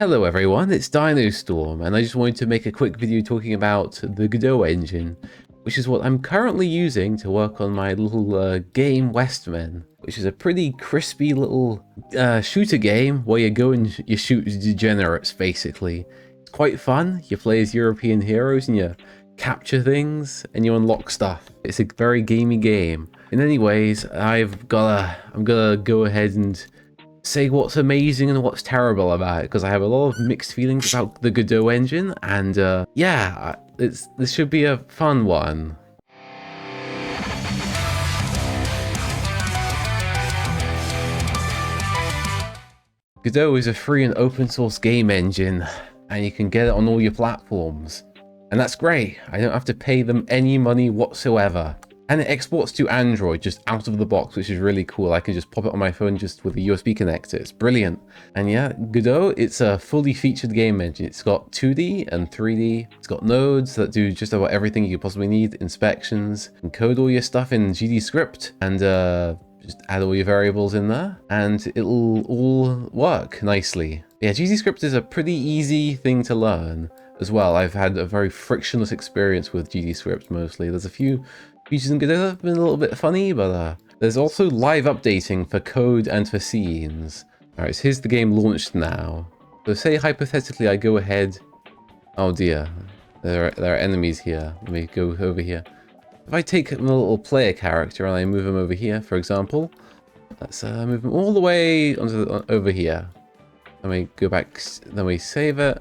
Hello everyone, it's DynoStorm, and I just wanted to make a quick video talking about the Godot engine, which is what I'm currently using to work on my little game Westmen, which is a pretty crispy little shooter game where you go and you shoot degenerates, basically. It's quite fun. You play as European heroes and you capture things and you unlock stuff. It's a very gamey game. In any ways, I'm gonna go ahead and say what's amazing and what's terrible about it, because I have a lot of mixed feelings about the Godot engine, and yeah, this should be a fun one. Godot is a free and open source game engine, and you can get it on all your platforms. And that's great. I don't have to pay them any money whatsoever. And it exports to Android just out of the box, which is really cool. I can just pop it on my phone just with a USB connector. It's brilliant. And yeah, Godot, it's a fully featured game engine. It's got 2D and 3D. It's got nodes that do just about everything you could possibly need. Inspections, encode all your stuff in GDScript, and just add all your variables in there, and it'll all work nicely. Yeah, GDScript is a pretty easy thing to learn as well. I've had a very frictionless experience with GDScript mostly. There's a few features in Godot that have been a little bit funny, but there's also live updating for code and for scenes. Alright, so here's the game launched now. So say hypothetically I go ahead... Oh dear, there are enemies here. Let me go over here. If I take a little player character and I move him over here, for example, let's move him all the way over here. Then we go back, then we save it,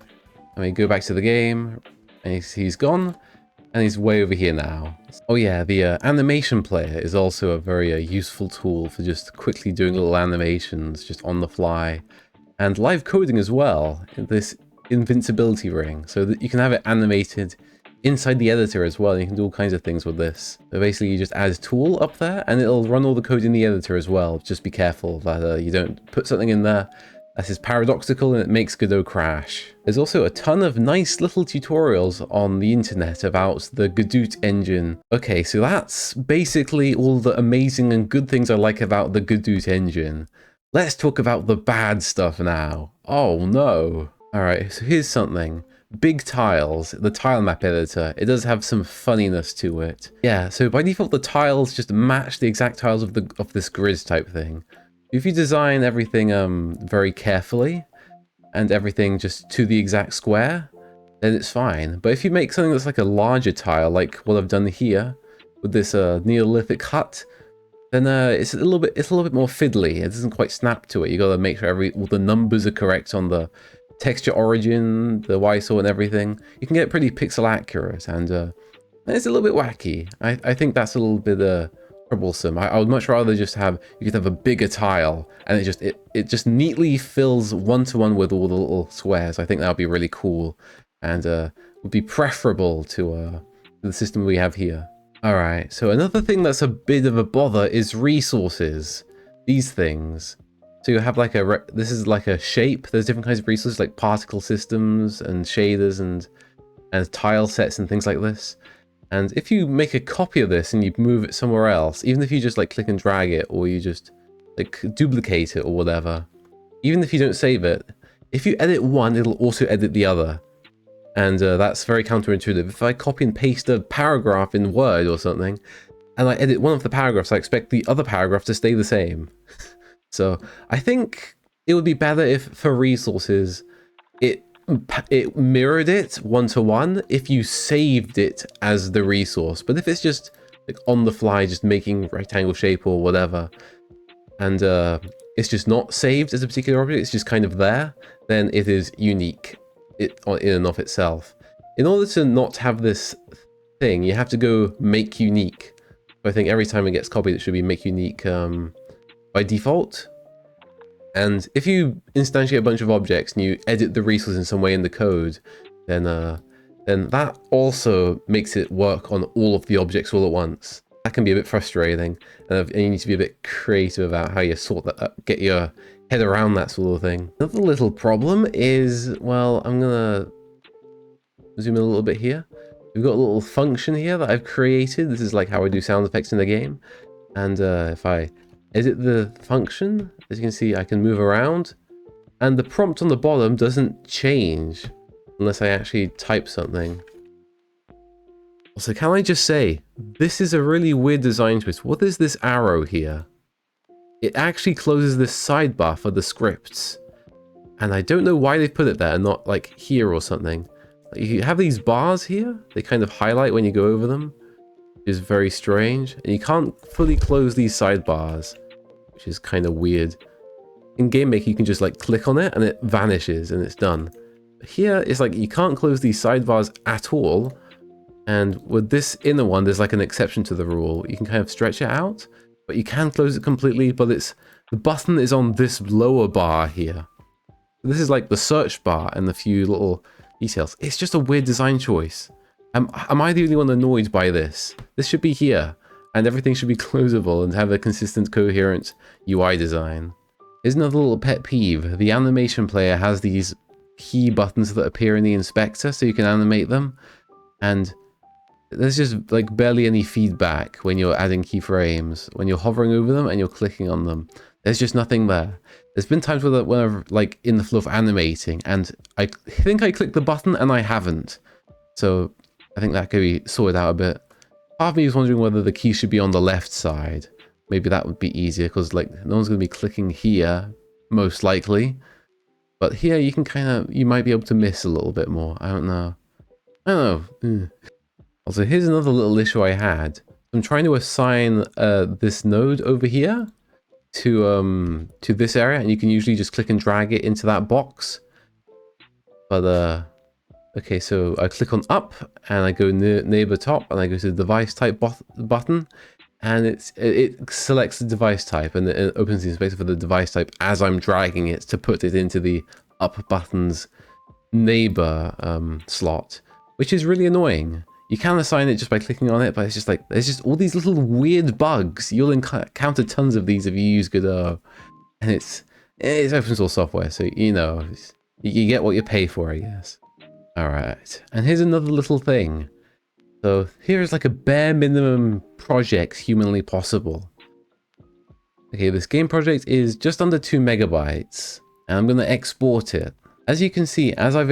and we go back to the game, and he's gone. And he's way over here now. Oh yeah, the animation player is also a very useful tool for just quickly doing little animations just on the fly. And live coding as well, this invincibility ring, so that you can have it animated inside the editor as well. You can do all kinds of things with this. So basically you just add a tool up there and it'll run all the code in the editor as well. Just be careful that you don't put something in there that is paradoxical and it makes Godot crash. There's also a ton of nice little tutorials on the internet about the Godot engine. Okay, so that's basically all the amazing and good things I like about the Godot engine. Let's talk about the bad stuff now. Oh no. Alright, so here's something. Big tiles, the tile map editor, it does have some funniness to it. Yeah, so by default the tiles just match the exact tiles of this grid type thing. If you design everything very carefully and everything just to the exact square, then it's fine. But if you make something that's like a larger tile, like what I've done here with this Neolithic hut, then it's a little bit more fiddly. It doesn't quite snap to it. You got to make sure all the numbers are correct on the texture origin, the YSOR and everything. You can get pretty pixel accurate, and it's a little bit wacky. I think that's a little bit troublesome. I would much rather just have, you could have a bigger tile and it just neatly fills one-to-one with all the little squares. I think that would be really cool and would be preferable to the system we have here. Alright, so another thing that's a bit of a bother is resources. These things. So you have like this is like a shape. There's different kinds of resources like particle systems and shaders and tile sets and things like this. And if you make a copy of this and you move it somewhere else, even if you just like click and drag it, or you just like duplicate it or whatever, even if you don't save it, if you edit one, it'll also edit the other. And that's very counterintuitive. If I copy and paste a paragraph in Word or something, and I edit one of the paragraphs, I expect the other paragraph to stay the same. So I think it would be better if for resources, it mirrored it one-to-one if you saved it as the resource. But if it's just like on the fly, just making rectangle shape or whatever, and it's just not saved as a particular object, it's just kind of there, then it is unique in and of itself. In order to not have this thing, you have to go make unique. So I think every time it gets copied, it should be make unique by default. And if you instantiate a bunch of objects and you edit the resource in some way in the code, then that also makes it work on all of the objects all at once. That can be a bit frustrating, and you need to be a bit creative about how you sort that, get your head around that sort of thing. Another little problem is, well, I'm gonna zoom in a little bit here. We've got a little function here that I've created. This is like how I do sound effects in the game. And if I edit the function, as you can see, I can move around And the prompt on the bottom doesn't change unless I actually type something. Also, can I just say, this is a really weird design choice. What is this arrow here? It actually closes this sidebar for the scripts. And I don't know why they put it there and not like here or something. Like, you have these bars here. They kind of highlight when you go over them, which is very strange. And you can't fully close these sidebars, which is kind of weird. In Game Maker, you can just like click on it and it vanishes and it's done. But here, it's like you can't close these sidebars at all. And with this inner one, there's like an exception to the rule. You can kind of stretch it out, but you can close it completely. But the button is on this lower bar here. This is like the search bar and the few little details. It's just a weird design choice. Am I the only one annoyed by this? This should be here, and everything should be closable and have a consistent, coherent UI design. Here's another little pet peeve. The animation player has these key buttons that appear in the inspector so you can animate them, and there's just like barely any feedback when you're adding keyframes. When you're hovering over them and you're clicking on them, there's just nothing there. There's been times when I'm like in the flow of animating and I think I clicked the button and I haven't. So I think that could be sorted out a bit. Part of me is wondering whether the key should be on the left side. Maybe that would be easier because like no one's going to be clicking here, most likely. But here you can you might be able to miss a little bit more. I don't know. Also, here's another little issue I had. I'm trying to assign this node over here to this area, and you can usually just click and drag it into that box. But okay, so I click on up and I go neighbor top and I go to the device type button, and it selects the device type and it opens the inspector for the device type as I'm dragging it to put it into the up button's neighbor slot, which is really annoying. You can assign it just by clicking on it, but it's just like, there's just all these little weird bugs. You'll encounter tons of these if you use Godot. And it's open source software, so you know, you get what you pay for, I guess. Alright, and here's another little thing. So here's like a bare minimum project humanly possible. Okay, this game project is just under 2 megabytes, and I'm going to export it. As you can see, as I've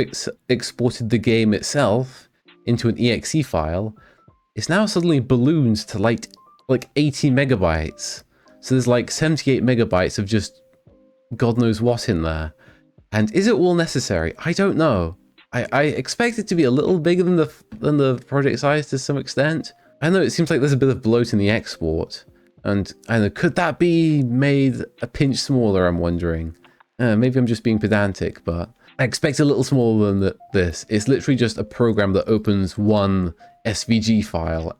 exported the game itself into an exe file, it's now suddenly ballooned to like 80 megabytes. So there's like 78 megabytes of just God knows what in there. And is it all necessary? I don't know. I expect it to be a little bigger than the project size to some extent. I know it seems like there's a bit of bloat in the export. And I know, could that be made a pinch smaller, I'm wondering. Maybe I'm just being pedantic, but I expect a little smaller than this. It's literally just a program that opens one SVG file,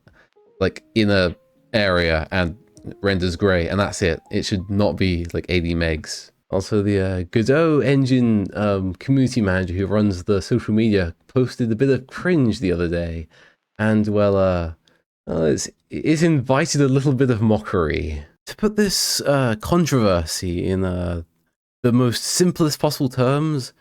like in a area, and renders grey, and that's it. It should not be like 80 megs. Also, the Godot engine community manager who runs the social media posted a bit of cringe the other day, and well, it's invited a little bit of mockery. To put this controversy in the most simplest possible terms,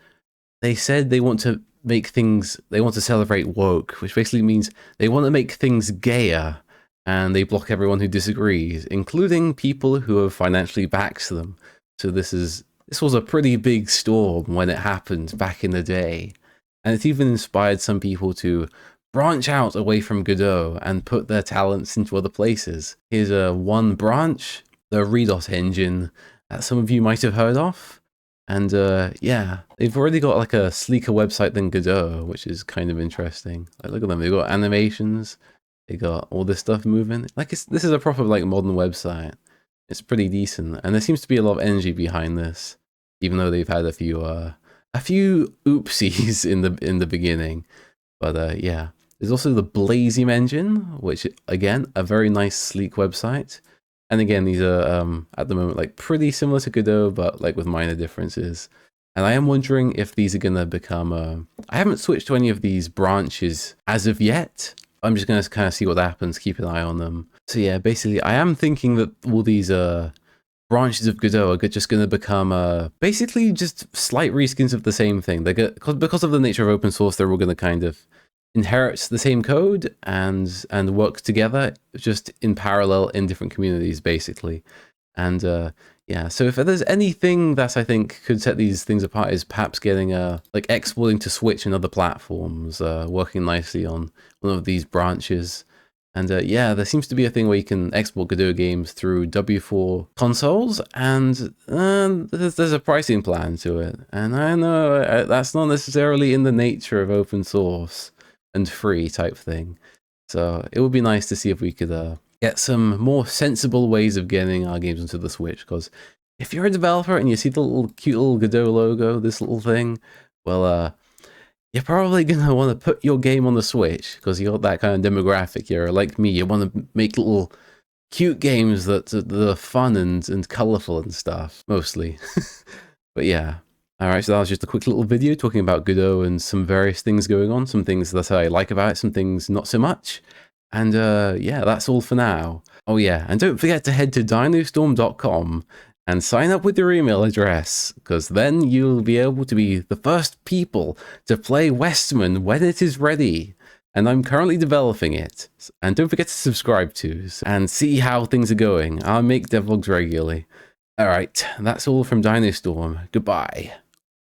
they said they want to make things, they want to celebrate woke, which basically means they want to make things gayer, and they block everyone who disagrees, including people who have financially backed them. So this was a pretty big storm when it happened back in the day, and it even inspired some people to branch out away from Godot and put their talents into other places. Here's one branch, the Redot engine, that some of you might have heard of. And yeah, they've already got like a sleeker website than Godot, which is kind of interesting. Like, look at them, they've got animations, they got all this stuff moving. Like, this is a proper like modern website. It's pretty decent, and there seems to be a lot of energy behind this, even though they've had a few oopsies in the beginning. But yeah, there's also the Blazim engine, which again, a very nice sleek website. And again, these are at the moment like pretty similar to Godot, but like with minor differences. And I am wondering if these are gonna become I haven't switched to any of these branches as of yet. I'm just gonna kind of see what happens, keep an eye on them. So yeah, basically I am thinking that all these branches of Godot are just gonna become basically just slight reskins of the same thing. Because of the nature of open source, they're all gonna kind of inherit the same code and work together just in parallel in different communities, basically. And Yeah, so if there's anything that I think could set these things apart is perhaps getting like exporting to Switch and other platforms, working nicely on one of these branches. And yeah, there seems to be a thing where you can export Godot games through W4 consoles, and there's a pricing plan to it. And I know that's not necessarily in the nature of open source and free type thing. So it would be nice to see if we could get some more sensible ways of getting our games onto the Switch. Because if you're a developer and you see the little cute little Godot logo, this little thing, well, you're probably gonna want to put your game on the Switch because you're that kind of demographic. You're like me. You want to make little cute games that are fun and colorful and stuff, mostly. But yeah. Alright, so that was just a quick little video talking about Godot and some various things going on, some things that I like about it, some things not so much. And yeah, that's all for now. Oh yeah, and don't forget to head to DynoStorm.com and sign up with your email address, because then you'll be able to be the first people to play Westman when it is ready. And I'm currently developing it. And don't forget to subscribe to and see how things are going. I'll make devlogs regularly. Alright, that's all from DynoStorm. Goodbye.